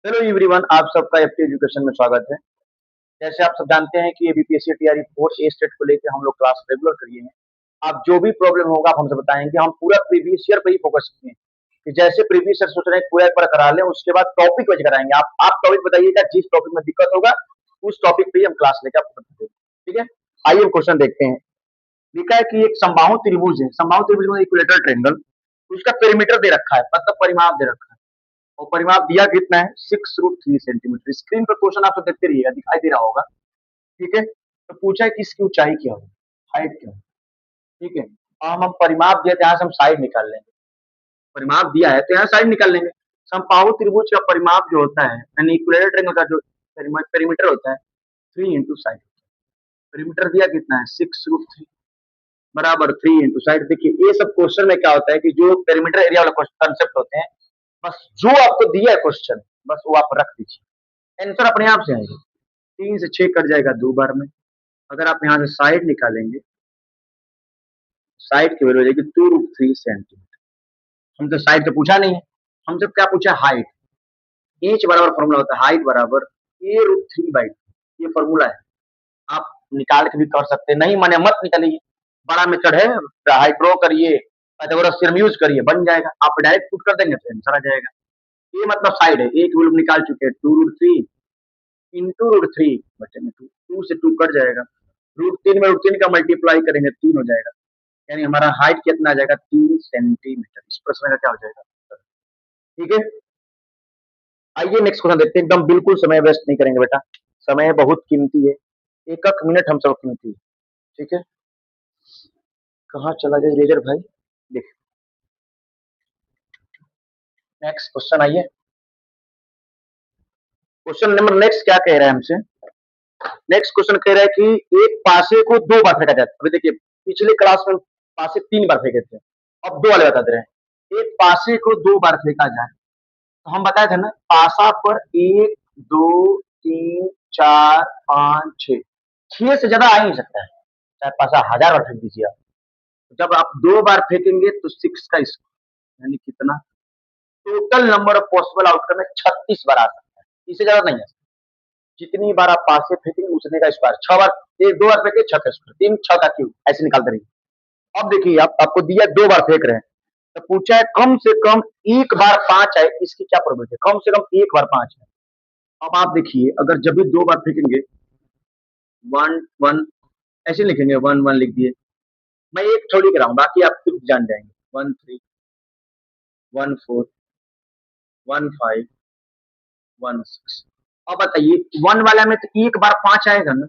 Hello everyone, आप सबका FT education में स्वागत है। जैसे आप सब जानते हैं कि बीपीएससी टीआरई 4 ए स्टेट को लेकर हम लोग क्लास रेगुलर करिए हैं। आप जो भी प्रॉब्लम होगा आप हमसे बताएंगे। हम पूरा प्रीवियस ईयर पे ही फोकस किए कि जैसे प्रीवियस ईयर सोच रहे हैं पूरा एक बार करा लें, उसके बाद टॉपिक वाइज कराएंगे। आप टॉपिक बताइएगा, जिस टॉपिक में दिक्कत होगा उस टॉपिक पे ही हम क्लास लेकर आपको बताएंगे। ठीक है, आइए हम क्वेश्चन देखते हैं। लिखा है कि एक समबाहु त्रिभुज है, समबाहु त्रिभुज में इक्विलेटरल ट्रायंगल, उसका पेरीमीटर दे रखा है, मतलब परिमाप दे रखा है और परिमाप दिया कितना है 6√3 सेंटीमीटर। स्क्रीन पर क्वेश्चन आप देखते रहिएगा, दिखाई दे रहा होगा। ठीक है, तो पूछा है कि इसकी ऊंचाई क्या होगी, हाइट क्या होगी। ठीक है, और हम परिमाप दिया तो यहाँ से हम साइड निकाल लेंगे। परिमाप दिया है तो यहाँ साइड निकाल लेंगे। समबाहु त्रिभुज का परिमाप जो होता है यानी इक्विलेटरल ट्रायंगल का जो पेरीमीटर होता है 3 इंटू साइड। पेरीमीटर दिया कितना है 6√3 बराबर 3 इंटू साइड। देखिए ये सब क्वेश्चन में क्या होता है कि जो पेरीमीटर एरिया वाला कंसेप्ट होते हैं, बस जो आपको दिया है क्वेश्चन बस वो आप रख दीजिए, आंसर अपने आप से आएगा। 3 से 6 कट जाएगा 2 बार में। अगर आप यहाँ से साइड निकालेंगे, साइड की वैल्यू हो जाएगी 2√3 सेंटीमीटर। हमसे साइड तो पूछा नहीं है, हमसे क्या पूछा हाइट। एच बराबर फॉर्मूला होता है हाइट बराबर a√3/2। ये फॉर्मूला है, आप निकाल के भी कर सकते हैं, नहीं माने मत निकालिए। बड़ा मेथड है, हाइट ड्रॉ करिए, पाइथागोरस थ्योरम यूज करिए, बन जाएगा। आप डायरेक्ट पुट कर देंगे तो आंसर आ जाएगा। ये मतलब साइड है, एक वैल्यू निकाल चुके हैं 2√3 इंटू √3 बचे में 2, 2 से 2 कट जाएगा। √3 में √3 का मल्टीप्लाई करेंगे 3 हो जाएगा, यानी हमारा हाइट कितना आ जाएगा 3 सेंटीमीटर। इस प्रश्न का क्या हो जाएगा। ठीक है, आइए नेक्स्ट क्वेश्चन देखते हैं। एकदम बिल्कुल समय वेस्ट नहीं करेंगे बेटा, समय बहुत कीमती है, एक एक मिनट हम सब कीमती है। ठीक है, कहाँ चला गया रेजर भाई। देख नेक्स्ट क्वेश्चन, आइए क्वेश्चन नंबर नेक्स्ट क्या कह रहा है हमसे। नेक्स्ट क्वेश्चन कह रहा है कि एक पासे को 2 बार फेंका जाता है। अभी देखिए पिछले क्लास में पासे 3 बार फेंके थे, अब 2 वाले बता दे रहे हैं। एक पासे को 2 बार फेंका जाए तो हम बताए थे ना, पासा पर 1 2 3 4 5 6, 6 से ज्यादा आ ही नहीं सकता है, चाहे पासा 1000 बार फेंक दीजिए आप। जब आप 2 बार फेंकेंगे तो 6 का स्क्वायर यानी कितना, total number of possible outcome में 36 बार आ सकता है, इससे ज्यादा नहीं है। जितनी बार आप पासे फेंकेंगे उतने का स्क्वायर। 6 बार, एक 2 बार फेंके 6 का स्क्वायर, 3 6 का क्यूब, ऐसे निकालते रहिए। अब देखिए आपको दिया 2 बार फेंक रहे हैं, तो पूछा है कम से कम एक बार 5 आए, इसकी क्या प्रोबेबिलिटी है। कम से कम एक बार 5 है। अब आप देखिए अगर जब भी 2 बार फेंकेंगे 1 1 ऐसे लिखेंगे, 1 1 लिख दिए। मैं एक थोड़ी कराऊं, बाकी आप खुद जान जाएंगे। 1 3 1 4 1 5 1 6। अब बताइए 1 वाला में तो एक बार 5 आएगा ना,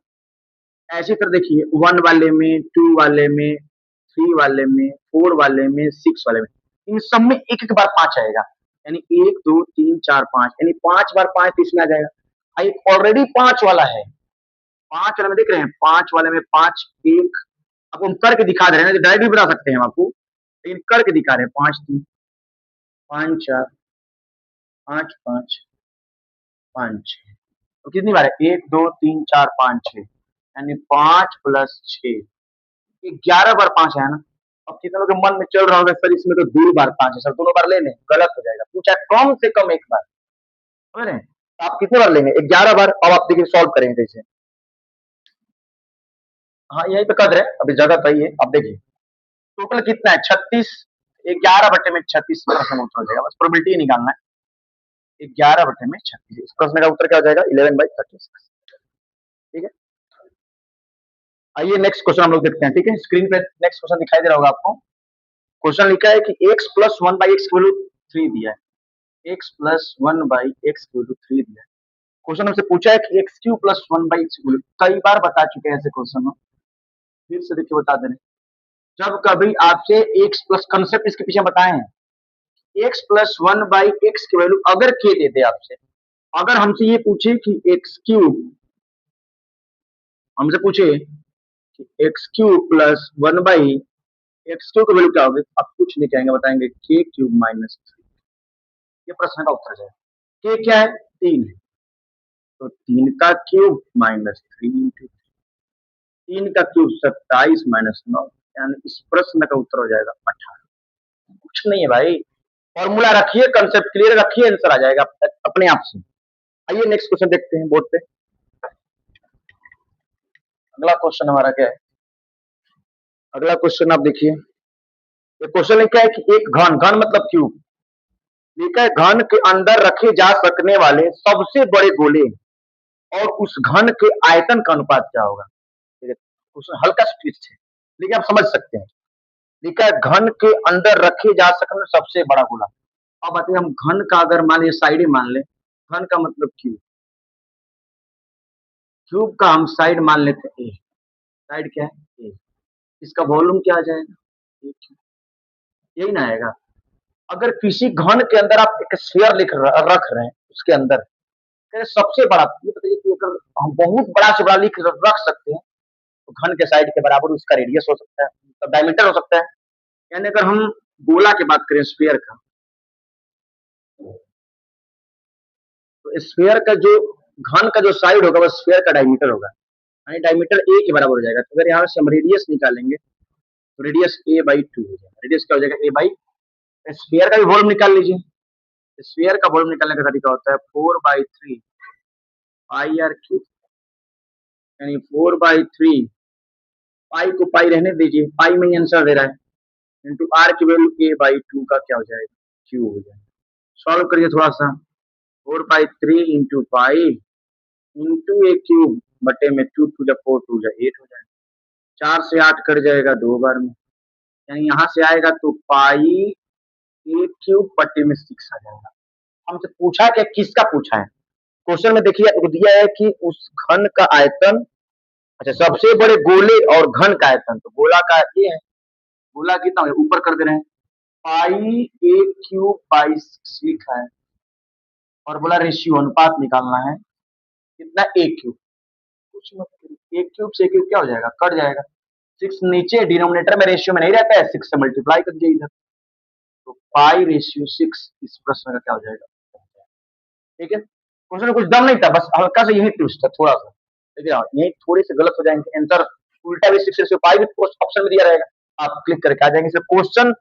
ऐसे कर देखिए 1 वाले में, 2 वाले में, 3 वाले में, 4 वाले में, 6 वाले में, इन सब में एक एक बार 5 आएगा, यानी 1 2 3 4 5, यानी 5 बार 5 तो इसमें आ जाएगा। एक ऑलरेडी 5 वाला है, 5 वाले में देख रहे हैं, 5 वाले में 5 एक, आपको हम करके दिखा दे रहे हैं, डायरेक्ट भी बता सकते हैं हम आपको, लेकिन करके दिखा रहे हैं। 5 3 5 4 5 5 5 6, तो कितनी बार है 1 2 3 4 5 6, यानी 5 प्लस 6, 11 बार 5 है ना। अब कितने लोगों के मन में चल रहा होगा सर इसमें तो 2 बार 5 है सर, दोनों बार ले लें, गलत हो जाएगा। पूछा कम से कम एक बार, समझ रहे हैं। तो आप कितने बार लेंगे 11 बार। अब आप देखिए सॉल्व करेंगे कैसे। हाँ यही तो कर रहे हैं, अभी जगह तो ही है। अब देखिए टोटल कितना है 36, 11 बटे में 36 में प्रश्न उत्तर हो जाएगा, बस प्रोबेबिलिटी निकालना है। 11 बटे में 36, इस प्रश्न का उत्तर क्या हो जाएगा 11/36। ठीक है, आइए नेक्स्ट क्वेश्चन हम लोग देखते हैं। ठीक है, स्क्रीन पे नेक्स्ट क्वेश्चन दिखाई दे रहा होगा आपको। क्वेश्चन लिखा है कि x प्लस 1/x की वैल्यू 3 दिया है, x प्लस 1/x की वैल्यू 3 दिया है। क्वेश्चन हमसे पूछा है कि x क्यू प्लस 1/x की वैल्यू, कई बार बता चुके हैं ऐसे क्वेश्चन में, फिर से देखिए बता दे रहे हैं। जब कभी आपसे x प्लस कंसेप्ट इसके पीछे बताए हैं, x प्लस 1/x की वैल्यू अगर के दे दे आपसे, अगर हमसे ये पूछे कि x क्यूब, हमसे पूछे कि x cube plus 1/x cube की वैल्यू क्या होगी, आप कुछ नहीं कहेंगे, बताएंगे k क्यूब माइनस 3। ये प्रश्न का उत्तर है। k क्या है 3 है, तो 3 का क्यूब माइनस 3 इंटू 3 का क्यूब 27 माइनस 9, यानी इस प्रश्न का उत्तर हो जाएगा 18। कुछ नहीं है भाई, फॉर्मूला रखिए, कंसेप्ट क्लियर रखिए, आंसर आ जाएगा अपने आप से। आइए नेक्स्ट क्वेश्चन देखते हैं बोर्ड पे। अगला क्वेश्चन हमारा क्या है? अगला क्वेश्चन आप देखिए, ये क्वेश्चन लिखा है कि एक घन, घन मतलब क्यूब, लिखा है घन के अंदर रखे जा सकने वाले सबसे बड़े गोले और उस घन के आयतन का अनुपात क्या होगा? ठीक है, क्वेश्चन हल्का सा ट्विस्ट है लेकिन आप समझ सकते हैं। लिखा है घन के अंदर रखे जा सकने वाला सबसे बड़ा गोला। अब बताइए, हम घन का अगर मान लीजिए साइड ही मान ले, घन का मतलब क्यूब, क्यूब का हम साइड मान लेते हैं ए, साइड क्या है ए, इसका वॉल्यूम क्या आ जाएगा? यही ना आएगा। अगर किसी घन के अंदर आप एक स्फीयर रख रहे हैं, उसके अंदर सबसे बड़ा, ये बताइए कि अगर हम बहुत बड़ा से बड़ा लिख रख सकते हैं तो घन के साइड के बराबर उसका रेडियस हो सकता है, तो डायमीटर हो सकता है। यानी अगर हम गोला की बात करें, स्फीयर का, तो स्फीयर का जो घन का जो साइड होगा वो स्फीयर का डायमीटर होगा, यानी डायमीटर ए के बराबर हो जाएगा। तो अगर यहाँ से हम रेडियस निकालेंगे तो रेडियस ए बाई टू हो जाएगा। रेडियस क्या हो जाएगा? ए बाई, स्फीयर का भी वॉल्यूम निकाल लीजिए। स्फीयर का वॉल्यूम निकालने का तरीका होता है 4/3 पाई आर क्यूब, यानी 4/3, पाई को पाई रहने दीजिए, पाई में ही आंसर दे रहा है, इंटू आर की वैल्यू ए बाई टू का क्या हो जाएगा? क्यूब हो जाएगा। सॉल्व करिए थोड़ा सा, 4/3 इंटू पाई इंटू ए क्यूब बटे में 2 जब 4 2 जा 8 हो जाएगा। 4 से 8 कट जाएगा 2 बार में, यानी यहाँ से आएगा तो पाई ए क्यूब बटे में 6 आ जाएगा। हमसे पूछा क्या, किसका पूछा है? क्वेश्चन में देखिए आपको दिया है कि उस घन का आयतन, अच्छा सबसे बड़े गोले और घन का आयतन, तो गोला का ये है, गोला कितना है ऊपर कर दे रहे हैं, पाई ए क्यूब बाई 6 लिखा है, और बोला रेशियो अनुपात निकालना है, कितना? ए क्यूब। कुछ मत करिए, ए क्यूब से ए क्यूब क्या हो जाएगा? कट जाएगा। 6 नीचे डिनोमिनेटर में रेशियो में नहीं रहता है, 6 से मल्टीप्लाई कर दीजिए इधर, तो पाई रेशियो 6 इस प्रश्न का क्या हो जाएगा? ठीक है, क्वेश्चन में कुछ दम नहीं था, बस हल्का सा यही ट्विस्ट है थोड़ा सा, लेकिन हाँ यही थोड़े से गलत हो जाएंगे, आंसर उल्टा भी 6 रेशियो पाई भी ऑप्शन में दिया रहेगा, आप क्लिक करके आ जाएंगे। सिर्फ क्वेश्चन,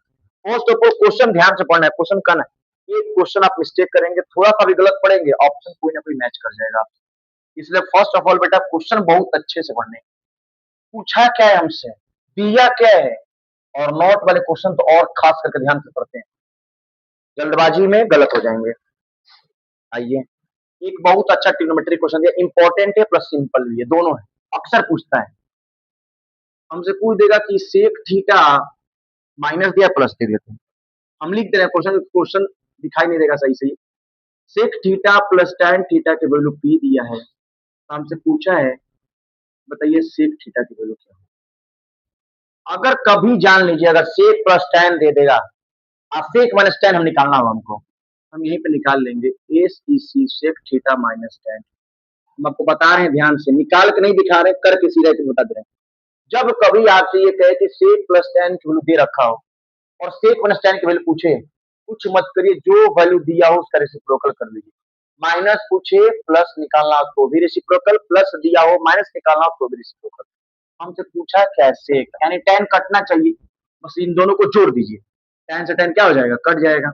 मोस्ट ऑफ क्वेश्चन ध्यान से पढ़ना है, क्वेश्चन का ना, ये क्वेश्चन आप मिस्टेक करेंगे, थोड़ा सा भी गलत पढ़ेंगे, ऑप्शन कोई ना कोई मैच कर जाएगा आप। इसलिए फर्स्ट ऑफ ऑल बेटा क्वेश्चन बहुत अच्छे से पढ़ने, पूछा क्या है हमसे, दिया क्या है, और नोट वाले क्वेश्चन तो और खास करके ध्यान से पढ़ते हैं, जल्दबाजी में गलत हो जाएंगे। आइए, एक बहुत अच्छा ट्रिग्नोमेट्री क्वेश्चन दिया, इंपॉर्टेंट है प्लस सिंपल भी है, दोनों है, अक्सर पूछता है। हमसे पूछ देगा कि सेक थीटा माइनस दिया प्लस दे देते हैं, हम लिख दे रहे हैं क्वेश्चन, क्वेश्चन दिखाई नहीं देगा सही से, sec theta plus tan theta के वैल्यू पी दिया है, तो हमसे पूछा है बताइए सेक थीटा की वैल्यू क्या है। अगर कभी जान लीजिए अगर सेक प्लस टैन दे देगा, सेक माइनस टैन हम निकालना होगा हमको, हम यहीं पे निकाल लेंगे, एस ई सी सेक थीटा माइनस टैन। हम आपको बता रहे हैं ध्यान से, निकाल के नहीं दिखा रहे, करके सीधे बता दे रहे हैं। जब कभी आपसे ये कहे कि सेक प्लस टैन की वैल्यू दे रखा हो और सेक माइनस टैन की वैल्यू पूछे, कुछ मत करिए, जो वैल्यू दिया हो उसका रेसिप्रोकल कर लीजिए। माइनस पूछे प्लस निकालना हो तो भी रेसिप्रोकल, प्लस दिया हो माइनस निकालना हो तो भी रेसिप्रोकल। हमसे पूछा क्या है? सेक, यानी टैन कटना चाहिए, बस इन दोनों को जोड़ दीजिए, टैन से टैन क्या हो जाएगा? कट जाएगा।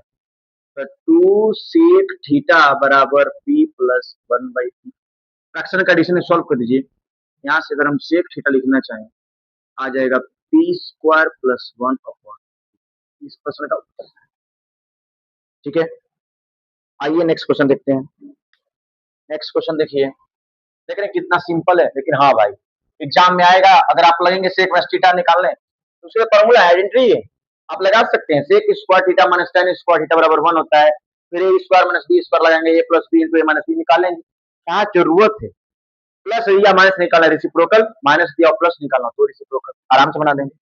तो 2 सेक थीटा बराबर पी प्लस 1/p, फ्रैक्शन का एडिशन सॉल्व कर दीजिए। यहाँ से अगर हम सेक थीटा लिखना चाहें, आ जाएगा पी स्क्वायर प्लस 1/, इस प्रश्न का उत्तर। ठीक है, आइए नेक्स्ट क्वेश्चन देखते हैं। नेक्स्ट क्वेश्चन देखिए, देख रहे हैं कितना सिंपल है, लेकिन हाँ भाई एग्जाम में आएगा, अगर आप लगेंगे सेक माइनस थीटा निकालने तो उसका फॉर्मूला आइडेंटिटी है, आप लगा सकते हैं, sec square theta minus tan square theta बराबर 1 होता है, फिर A square minus B square लगाएंगे, A plus B into A minus B निकालेंगे। क्या जरूरत है प्लस या माइनस निकालना, रेसिप्रोकल, माइनस दिया प्लस निकालना तो रेसिप्रोकल, आराम से बना देंगे।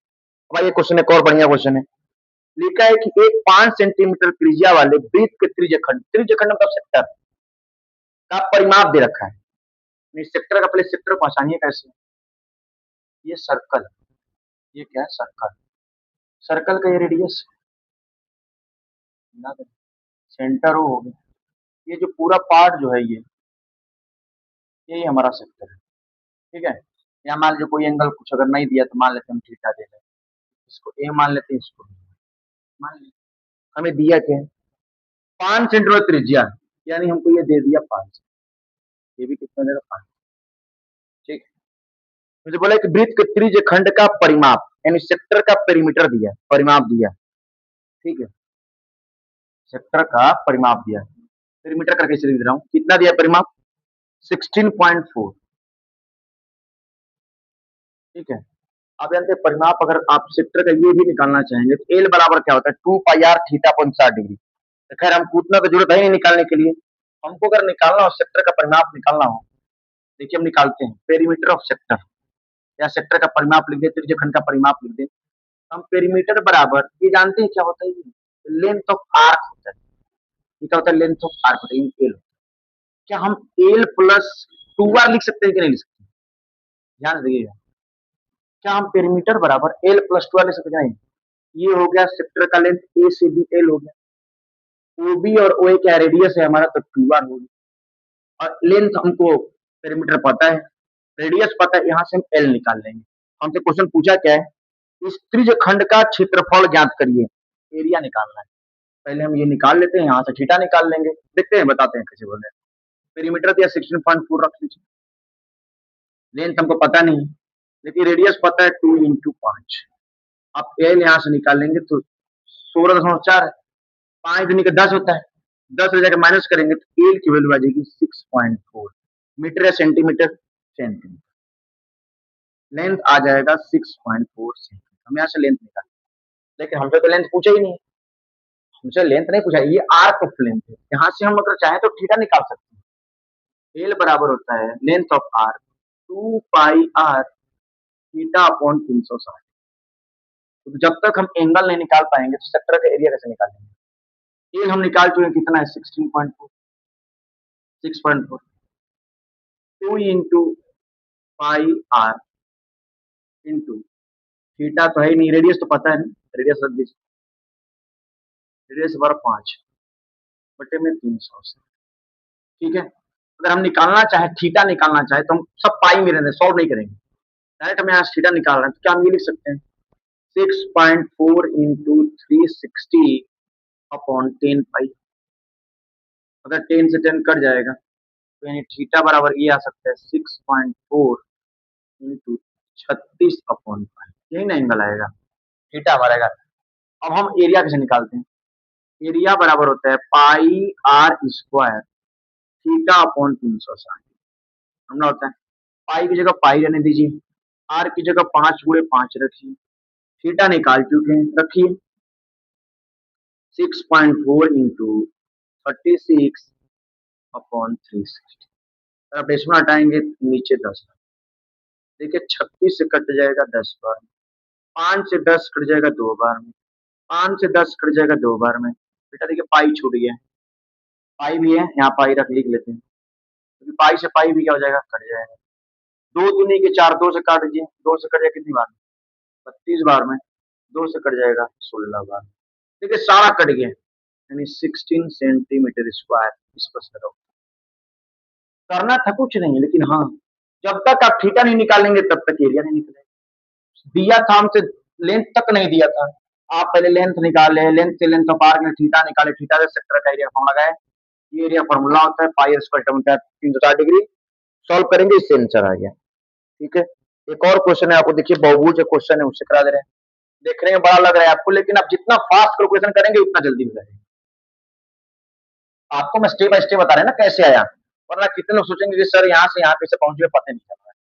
अब ये क्वेश्चन एक और बढ़िया क्वेश्चन है, लिखा है कि एक 5 सेंटीमीटर त्रिज्या वाले वृत्त के त्रिज्यखंड, त्रिज्यखंड मतलब सेक्टर का परिमाप दे रखा है। सेक्टर का पहले सेक्टर पहचानिए कैसे, ये सर्कल, ये क्या है? सर्कल, सर्कल का ये रेडियस सेंटर हो गया, ये जो पूरा पार्ट जो है ये हमारा सेक्टर है। ठीक है, या मान लीजिए कोई एंगल कुछ अगर नहीं दिया तो मान लेते हम थीटा दे रहे हैं, इसको ए मान लेते हैं, इसको मान लेते, हमें दिया क्या है? 5 सेंटीमीटर त्रिज्या, यानी हमको ये दे दिया 5, ये भी कितना देगा 5। ठीक, मुझे बोला कि वृत्त के त्रिज्य खंड का परिमाप यानी सेक्टर का पेरीमीटर दिया, परिमाप दिया। ठीक है, सेक्टर का परिमाप दिया, पेरीमीटर करके इसे लिख रहा हूँ। कितना दिया परिमाप? 16.4। ठीक है, आप जानते हैं परिमाप अगर आप सेक्टर का ये भी निकालना चाहेंगे तो एल बराबर क्या होता है 2 pi R theta upon 60 degree. तो खैर हमको उतना तो जरूरत है नहीं निकालने के लिए। हमको अगर निकालना हो सेक्टर का परिमाप निकालना हो, देखिए हम निकालते हैं पेरीमीटर ऑफ सेक्टर या सेक्टर का परिमाप लिख दे, त्रिज्यखंड का परिमाप लिख दे। हम पेरीमीटर बराबर ये जानते हैं क्या होता है, लेंथ ऑफ आर्क होता है। ये क्या होता है? लेंथ ऑफ आर्क होता है, एल। क्या हम एल प्लस 2 आर लिख सकते हैं कि नहीं लिख सकते? ध्यान दीजिएगा, क्या हम पेरीमीटर बराबर एल प्लस 2 आर लिख सकते हैं? नहीं। ये हो गया सेक्टर का लेंथ, ए से बी एल हो गया, ओ बी और ओ ए क्या रेडियस है हमारा, तो 2 आर हो गया। और लेंथ हमको पेरीमीटर पता है, रेडियस पता है, यहाँ से हम एल निकाल लेंगे। हमसे क्वेश्चन पूछा क्या है, इस त्रिज्यखंड का क्षेत्रफल ज्ञात करिए, एरिया निकालना है। पहले हम ये निकाल लेते हैं, यहाँ से थीटा निकाल लेंगे, देखते हैं बताते हैं कैसे बोल रहे हैं। पेरीमीटर दिया 16.4 रख लीजिए, लेंथ हमको पता नहीं लेकिन रेडियस पता है 2 इंटू 5। आप एल यहाँ से निकाल लेंगे तो 16.4 है, 5 दूनी का 10 होता है, 10 से जाकर माइनस करेंगे तो एल की वैल्यू आ जाएगी 6.4 मीटर या सेंटीमीटर, सेंटीमीटर। लेंथ आ जाएगा 6.4 सेंटीमीटर। हम यहाँ से लेंथ निकाल, लेकिन हमसे तो लेंथ पूछा ही नहीं, हमसे लेंथ नहीं पूछा, ये आर्क ऑफ लेंथ है। यहाँ से हम अगर चाहें तो थीटा निकाल सकते हैं। एल बराबर होता है length of arc 2 pi R theta upon 360। तो जब तक हम एंगल नहीं निकाल पाएंगे तो सेक्टर का एरिया कैसे निकालेंगे? एल हम निकाल चुके हैं, कितना है 16.4, 6.4 2 into pi R into theta तो है ही नहीं, रेडियस तो पता है नहीं, रेडियस रख दीजिए, रेडियस बराबर 5 बटे में 300 से। ठीक है, अगर हम निकालना चाहे थीटा निकालना चाहे तो हम सब पाई में रहने सॉल्व नहीं करेंगे, डायरेक्ट हम यहाँ थीटा निकाल रहे हैं तो क्या हम ये लिख सकते हैं 6.4 इंटू 360 अपॉन 10 पाई। अगर 10 से 10 कट जाएगा तो यानी थीटा बराबर ये आ सकता है 6.4 इंटू 36 अपॉन पाई, यही ना एंगल आएगा, थीटा हमारा आएगा। अब हम एरिया कैसे निकालते हैं? एरिया बराबर होता है पाई आर स्क्वायर थीटा अपॉन 360। हमने होता है पाई की जगह पाई रहने दीजिए, आर की जगह 5 गुणे 5 रखिए, थीटा निकाल चुके हैं, रखिए 6.4 इंटू 36 अपॉन 360। अगर आप डेसिमल हटाएंगे नीचे 10, देखिए 36 से कट जाएगा 10 बार में, 5 से 10 कट जाएगा 2 बार में, 5 से 10 कट जाएगा 2 बार में। बेटा देखिए पाई छूट गया, पाई भी है यहाँ, पाई रख लिख लेते हैं, क्योंकि पाई से पाई भी क्या हो जाएगा, कट जाएगा। 2 दूनी के 4, 2 से काट दीजिए, 2 से कट जाएगा कितनी बार में, 32 बार में, 2 से कट जाएगा 16 बार में। देखिए सारा कट गया, यानी 16 सेंटीमीटर स्क्वायर इस प्रश्न का। करना था कुछ नहीं, लेकिन हाँ जब तक आप थीटा नहीं निकालेंगे तब तक एरिया नहीं निकलेगा। दिया था हमसे, लेंथ तक नहीं दिया था, आप पहले लेंथ निकाले, लेंथ से लेंथ ऑफ आर्क में थीटा निकाले, थीटा से सेक्टर का एरिया फॉर्मूला लगाए, ये एरिया फॉर्मूला होता है पाई स्क्वायर होता है 360 डिग्री। सॉल्व करेंगे इससे आंसर आ गया। ठीक है, एक और क्वेश्चन है, आपको देखिए बहुभुज का क्वेश्चन है, उससे करा दे रहे हैं। देखने में बड़ा लग रहा है आपको, लेकिन आप जितना फास्ट कैलकुलेशन करेंगे उतना जल्दी हो जाएगा। आपको मैं स्टेप बाय स्टेप बता रहे हैं ना कैसे आया, वरना कितने लोग सोचेंगे कि सर यहाँ से यहाँ कैसे पहुंचे, पता नहीं चल रहा है।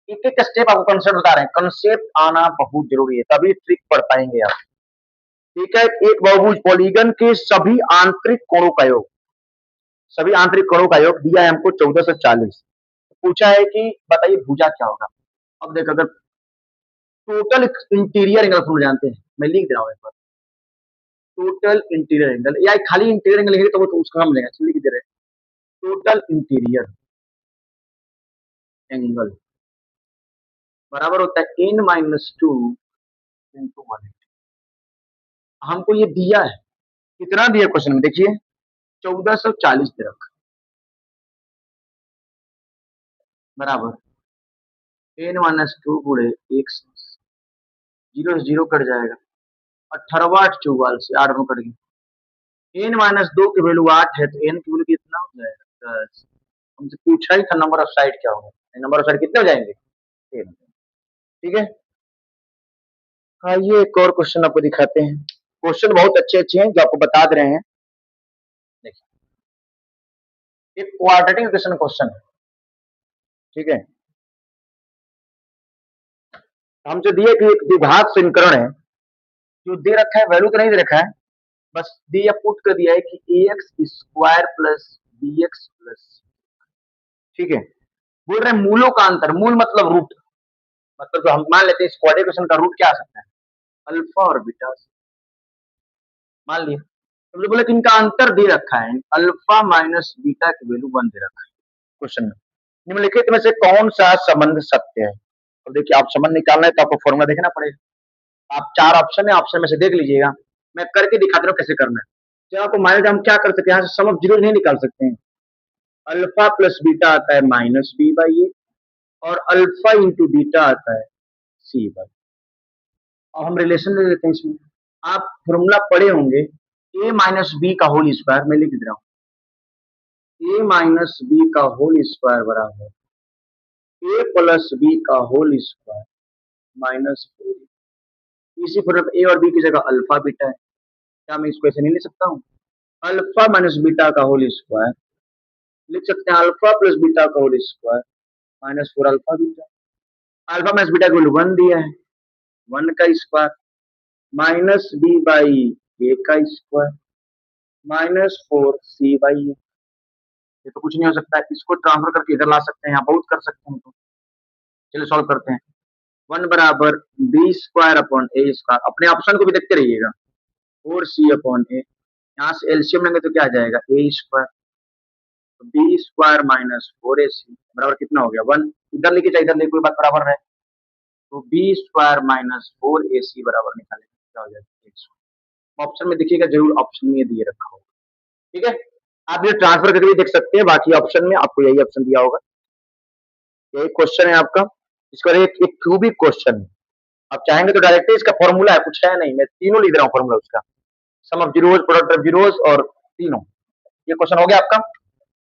एक एक स्टेप आपको कंसेप्ट बता रहे हैं, कंसेप्ट आना बहुत जरूरी है, तभी ट्रिक पढ़ पाएंगे आप। ठीक है, एक बहुभुज पॉलीगन के सभी आंतरिक कोणों का योग, सभी आंतरिक कोणों का योग दिया है हमको 1440। पूछा है कि बताइए भुजा क्या होगा। अब देखो, अगर टोटल इंटीरियर एंगल हम जानते हैं, मैं लिख दे रहा हूँ एक बार, टोटल इंटीरियर एंगल या खाली इंटीरियर एंगल लिखेंगे तो उसका हम लेंगे, लिख दे रहे हैं टोटल इंटीरियर एंगल बराबर होता है n माइनस 2 इंटू 180। हमको ये दिया है, कितना दिया क्वेश्चन में देखिए 1440 दे रखा, बराबर n माइनस 2 गुणे 1, 0 से 0 कट जाएगा, 18 8 44 8 में कट गया, n माइनस 2 की वैल्यू 8 है तो n की वैल्यू कितना हो जाएगा 10। हमसे पूछा ही था नंबर ऑफ साइड क्या होगा, नंबर ऑफ साइड कितने हो जाएंगे, 10। ठीक है, आइए एक और क्वेश्चन आपको दिखाते हैं। क्वेश्चन बहुत अच्छे अच्छे हैं जो आपको बता दे रहे हैं। देखिए, एक क्वाड्रेटिक इक्वेशन क्वेश्चन है, ठीक है। हमसे दिए कि एक द्विघात समीकरण है, जो दे रखा है, वैल्यू तो नहीं दे रखा है, बस दिया पुट कर दिया है कि ax square plus bx plus, ठीक है। बोल रहे हैं मूलों का अंतर, मूल मतलब रूट, मतलब जो हम मान लेते हैं इस क्वाड्रेटिक इक्वेशन का रूट क्या आ सकता है, अल्फा और बीटा, मान लिया। तो मुझे बोला कि इनका अंतर दे रखा है, अल्फा माइनस बीटा की वैल्यू 1 दे रखा है क्वेश्चन में। निम्नलिखित में से कौन सा संबंध सत्य है। अब देखिए, आप संबंध निकालना है तो आपको फॉर्मूला देखना पड़ेगा। आप 4 ऑप्शन है, ऑप्शन में से देख लीजिएगा, मैं करके दिखा दे रहा हूँ कैसे करना है। तो आपको माइनस हम क्या कर सकते हैं, यहाँ से सम ऑफ जीरो नहीं निकाल सकते हैं। अल्फा प्लस बीटा आता है माइनस बी बाई ए, और अल्फा इंटू बीटा आता है सी बाई। अब हम रिलेशन ले लेते हैं इसमें। आप फॉर्मूला पढ़े होंगे, ए माइनस बी का होल स्क्वायर, मैं लिख दे रहा हूँ, ए माइनस बी का होल स्क्वायर बराबर ए प्लस बी का होल स्क्वायर माइनस 4। इसी फॉर्मूला ए और बी की जगह अल्फा बीटा है, क्या मैं इसको ऐसे नहीं लिख सकता हूँ, अल्फा माइनस बीटा का होल स्क्वायर लिख सकते हैं, अल्फा प्लस बीटा का whole square minus 4 alpha beta. Alpha minus beta का वैल्यू 1 दिया है, 1 का square minus B by A का square minus 4 C by A. ये तो कुछ नहीं हो सकता है, इसको ट्रांसफर करके इधर ला सकते हैं, यहाँ बहुत कर सकते हैं। तो चलिए सॉल्व करते हैं। 1 बराबर बी स्क्वायर अपॉन ए स्क्वायर, अपने ऑप्शन को भी देखते रहिएगा, 4 सी अपॉन ए, यहाँ से एलसीएम लेंगे तो क्या आ जाएगा, ए स्क्वायर, तो बी स्क्वायर माइनस 4 ए सी बराबर कितना हो गया 1। इधर लेके जाए, इधर लेके कोई बात बराबर है, तो बी स्क्वायर माइनस 4 ए सी बराबर निकालेंगे क्या हो जाएगा। ऑप्शन में देखिएगा जरूर, ऑप्शन में ये दिए रखा होगा, ठीक है। आप ये ट्रांसफर करके भी देख सकते हैं, बाकी ऑप्शन में आपको यही ऑप्शन दिया होगा। यही क्वेश्चन है आपका, इसका एक क्यूबिक क्वेश्चन है। आप चाहेंगे तो डायरेक्टली इसका फॉर्मूला है, कुछ है नहीं, मैं तीनों लिख रहा हूँ फॉर्मूला उसका, sum of zeros, product of zeros और तीनों। ये क्वेश्चन हो गया आपका।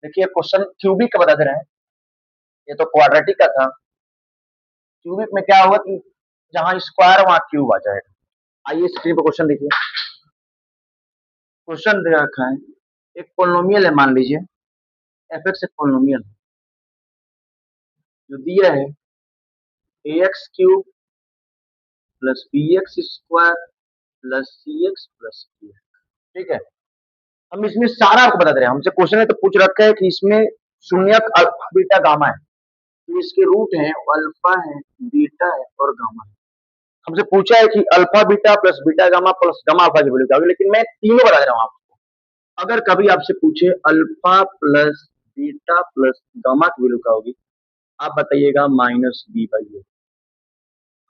देखिए क्वेश्चन क्यूबिक का बता दे रहे हैं, ये तो क्वाड्रेटिक का था, क्यूबिक में क्या होगा कि जहां स्क्वायर वहां क्यूब आ जाएगा। आइए स्क्रीन पर क्वेश्चन देखिए। क्वेश्चन दे रखा है, एक पोलिनोमियल है, मान लीजिए एफ एक्स एक पोलिनोमियल है, जो दिया है a x cube plus b x square plus c x plus d x, ठीक है। हम इसमें सारा आपको बता दे रहे हैं, हमसे क्वेश्चन है तो पूछ रखा है कि इसमें शून्यक अल्फा बीटा गामा है, तो इसके रूट है अल्फा है बीटा है और गामा है। हमसे पूछा है कि alpha beta plus beta gamma plus gamma alpha की वैल्यू क्या होगी, लेकिन मैं तीनों बता दे रहा हूँ आपको। अगर कभी आपसे पूछे alpha plus beta plus gamma की वैल्यू क्या होगी, आप बताइएगा माइनस बी बाई ए।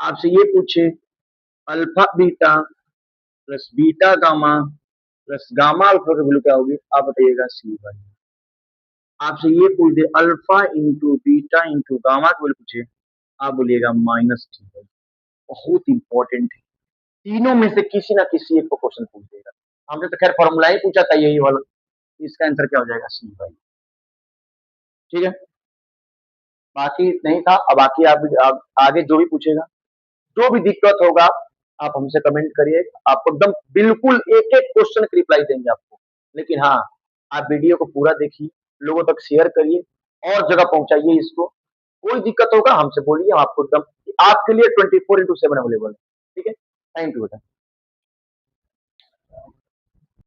आपसे ये पूछे alpha beta plus beta gamma plus gamma alpha की वैल्यू क्या होगी, आप बताइएगा सी बाई। आपसे ये पूछ दे alpha into beta into gamma की वैल्यू पूछे, आप बोलिएगा माइनस टी बाई। बहुत इंपॉर्टेंट है, तीनों में से किसी ना किसी एक को क्वेश्चन पूछ देगा। हमने तो खैर फॉर्मूला ही पूछा था यही वाला, इसका आंसर क्या हो जाएगा, सी बाई, ठीक है। बाकी नहीं था, अब बाकी आप आगे जो भी पूछेगा, जो भी दिक्कत होगा आप हमसे कमेंट करिए, आपको एकदम बिल्कुल एक एक क्वेश्चन की रिप्लाई देंगे आपको। लेकिन हाँ, आप वीडियो को पूरा देखिए, लोगों तक शेयर करिए और जगह पहुंचाइए इसको। कोई दिक्कत होगा हमसे बोलिए, हम आपको एकदम आपके लिए 24/7 अवेलेबल है, ठीक है। थैंक यू बेटा।